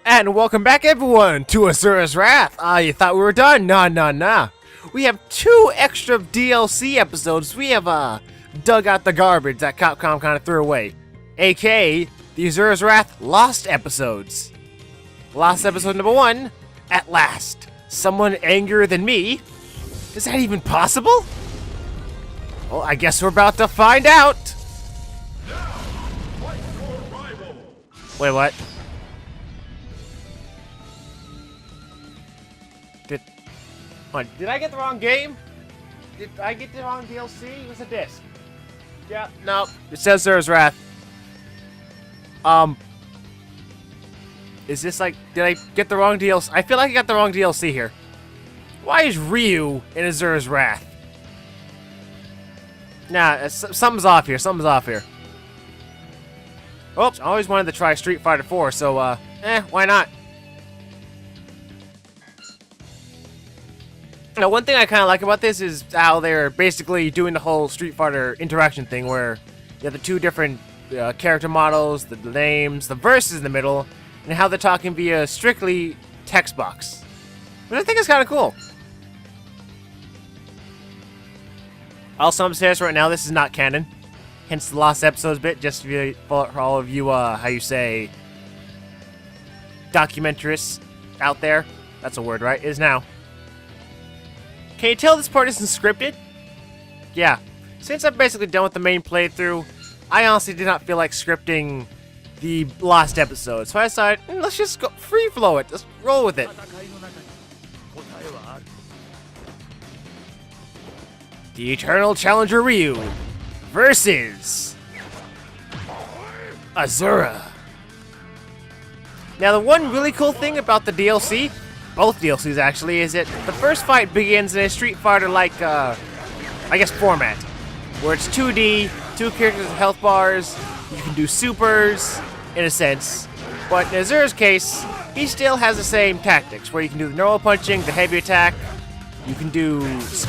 And welcome back, everyone, to Asura's Wrath. You thought we were done? Nah. We have 2 extra DLC episodes. We have, dug out the garbage that Capcom kind of threw away. AKA, the Asura's Wrath Lost episodes. Lost episode number 1, At Last. Someone angrier than me? Is that even possible? Well, I guess we're about to find out. Wait, what? Did I get the wrong game? Did I get the wrong DLC? What's a disc? Yeah, no. It says Asura's Wrath. Is this like, did I get the wrong DLC? I feel like I got the wrong DLC here. Why is Ryu in Asura's Wrath? Nah, something's off here. Oh, I always wanted to try Street Fighter 4, so, why not? Now, one thing I kind of like about this is how they're basically doing the whole Street Fighter interaction thing, where you have the 2 different character models, the names, the verses in the middle, and how they're talking via strictly text box. But I think it's kind of cool. Also, I'm serious right now, this is not canon. Hence the lost episodes bit, just for all of you, how you say, documentarists out there. That's a word, right? Is now. Can you tell this part isn't scripted? Yeah. Since I'm basically done with the main playthrough, I honestly did not feel like scripting the lost episode. So I decided, let's just go free flow it. Let's roll with it. The Eternal Challenger Ryu versus Asura. Now, the one really cool thing about the DLC, both DLCs actually, is that the first fight begins in a Street Fighter-like, I guess, format, where it's 2D, 2 characters with health bars, you can do supers, in a sense, but in Asura's case, he still has the same tactics, where you can do the normal punching, the heavy attack, you can do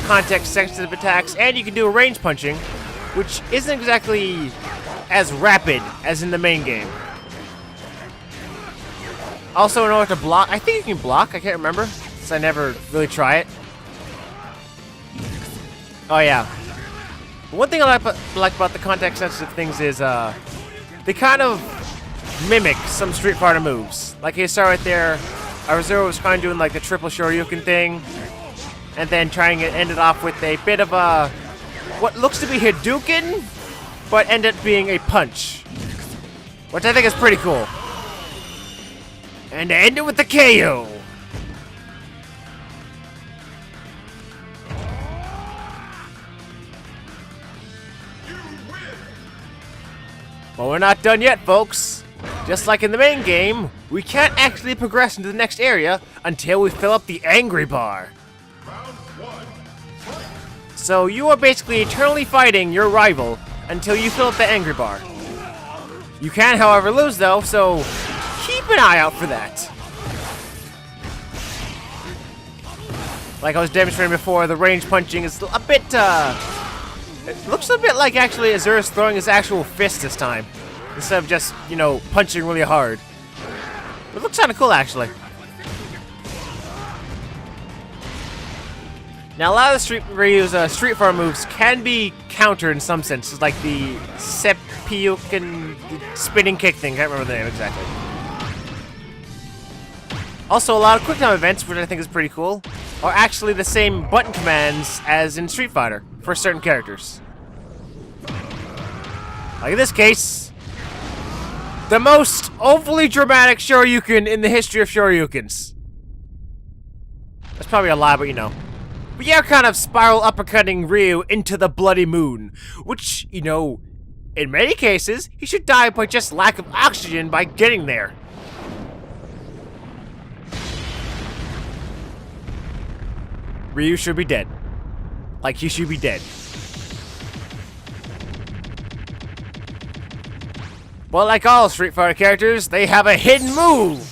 context-sensitive attacks, and you can do a range punching, which isn't exactly as rapid as in the main game. Also, in order to block, I think you can block, I can't remember, since I never really try it. Oh yeah. One thing I like about the context-sensitive things is, they kind of mimic some Street Fighter moves. Like you saw right there, Asura was kind of doing like the triple Shoryuken thing, and then trying to end it off with a bit of a, what looks to be Hadouken, but ended up being a punch. Which I think is pretty cool. And to end it with the KO. But we're not done yet, folks. Just like in the main game, we can't actually progress into the next area until we fill up the Angrier bar. So you are basically eternally fighting your rival until you fill up the Angrier bar. You can, however, lose though, so keep an eye out for that. Like I was demonstrating before, the range punching is a bit, it looks a bit like actually Asura's throwing his actual fist this time, instead of just, you know, punching really hard. It looks kind of cool, actually. Now, a lot of the Ryu's Street Fighter moves can be countered in some senses, like the Seppuku spinning kick thing. Can't remember the name exactly. Also, a lot of quick time events, which I think is pretty cool, are actually the same button commands as in Street Fighter for certain characters. Like in this case, the most overly dramatic Shoryuken in the history of Shoryukens. That's probably a lie, but you know. But yeah, kind of spiral uppercutting Ryu into the bloody moon, which, you know, in many cases, he should die by just lack of oxygen by getting there. Ryu should be dead. Like, he should be dead. But like all Street Fighter characters, they have a hidden move!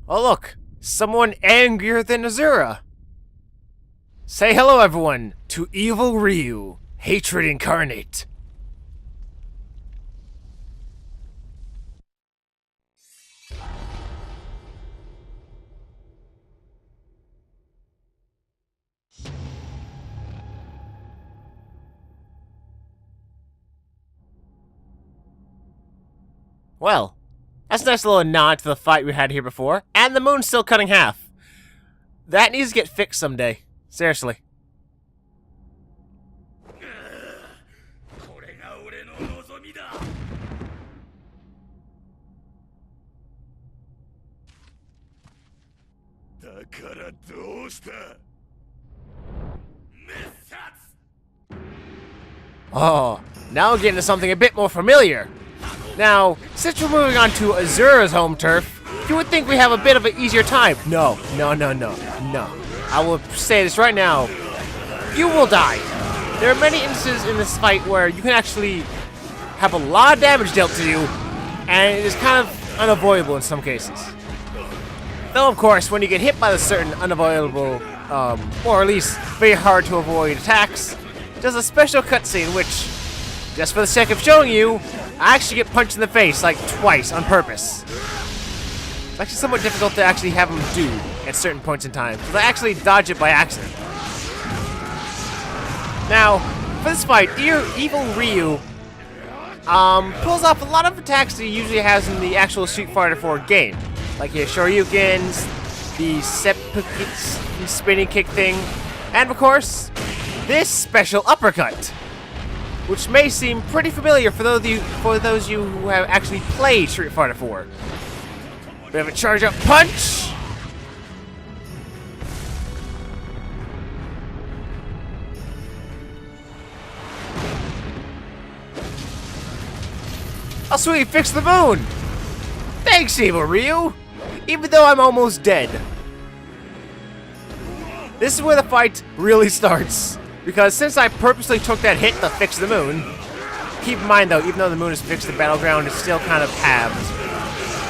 Oh look, someone angrier than Asura. Say hello everyone to Evil Ryu, Hatred Incarnate. Well, that's a nice little nod to the fight we had here before, and the moon's still cutting half. That needs to get fixed someday. Seriously. Oh, now we're getting to something a bit more familiar. Now, since we're moving on to Asura's home turf, you would think we have a bit of an easier time. No. I will say this right now. You will die. There are many instances in this fight where you can actually have a lot of damage dealt to you, and it is kind of unavoidable in some cases. Though, of course, when you get hit by the certain unavoidable, or at least very hard to avoid attacks, there's a special cutscene which, just for the sake of showing you, I actually get punched in the face like twice on purpose. It's actually somewhat difficult to actually have him do at certain points in time, because I actually dodge it by accident. Now, for this fight, Evil Ryu pulls off a lot of attacks that he usually has in the actual Street Fighter 4 game, like his Shoryukens, the spinning kick thing, and of course, this special uppercut, which may seem pretty familiar for those of you who have actually played Street Fighter 4. We have a charge-up punch. Oh sweet, fix the moon! Thanks, Evil Ryu! Even though I'm almost dead. This is where the fight really starts. Because since I purposely took that hit to fix the moon, keep in mind though, even though the moon is fixed, the battleground is still kind of halved.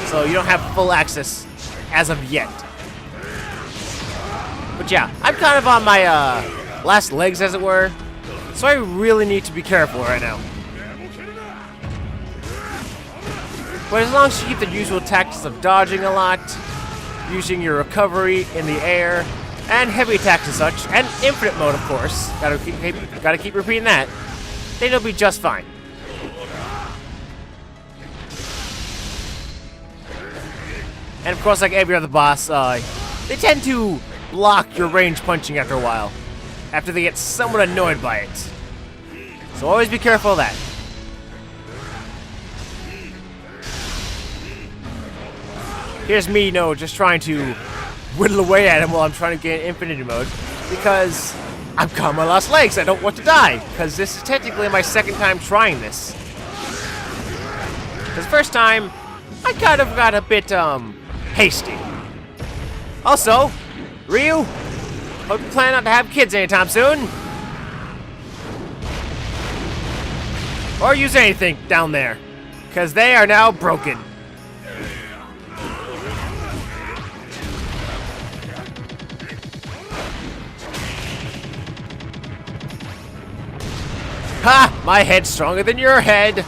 So you don't have full access as of yet. But yeah, I'm kind of on my last legs, as it were. So I really need to be careful right now. But as long as you keep the usual tactics of dodging a lot, using your recovery in the air, and heavy attacks and such, and infinite mode, of course. Gotta keep repeating that. Then you'll be just fine. And of course, like every other boss, they tend to block your range punching after a while, after they get somewhat annoyed by it. So always be careful of that. Here's me, just trying to whittle away at him while I'm trying to get infinity mode, because I'm caught my last legs. I don't want to die, because this is technically my second time trying this. Because the first time, I kind of got a bit, hasty. Also, Ryu, hope you plan not to have kids anytime soon. Or use anything down there, because they are now broken. Ha! My head's stronger than your head!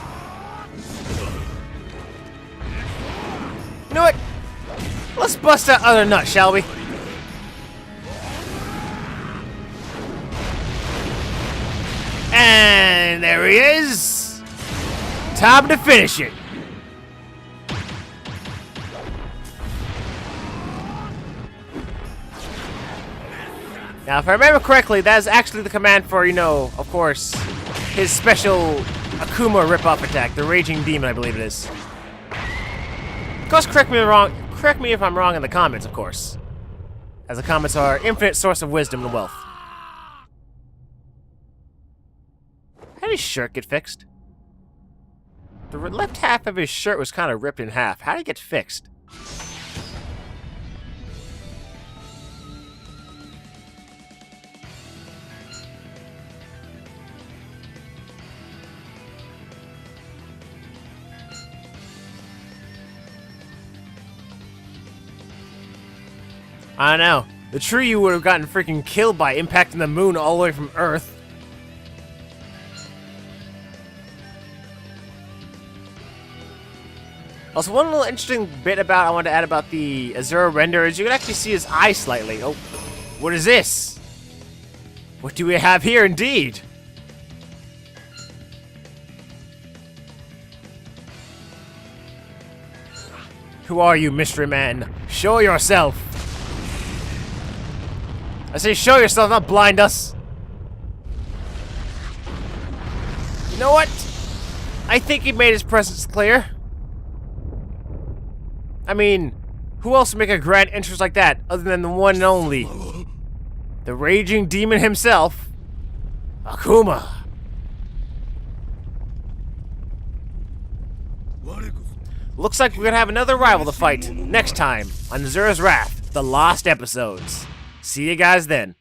You know what? Let's bust that other nut, shall we? And there he is! Time to finish it! Now, if I remember correctly, that is actually the command for, of course, his special Akuma rip-off attack, the Raging Demon, I believe it is. Of course, correct me if I'm wrong in the comments, of course. As the comments are infinite source of wisdom and wealth. How did his shirt get fixed? The left half of his shirt was kind of ripped in half. How did it get fixed? I don't know. The tree you would have gotten freaking killed by impacting the moon all the way from Earth. Also, one little interesting bit I wanted to add about the Asura render is you can actually see his eye slightly. Oh, what is this? What do we have here indeed? Who are you, mystery man? Show yourself. I say show yourself, not blind us. You know what? I think he made his presence clear. I mean, who else would make a grand entrance like that other than the one and only? The raging demon himself, Akuma. Looks like we're gonna have another rival to fight next time on Asura's Wrath, the Lost Episodes. See you guys then.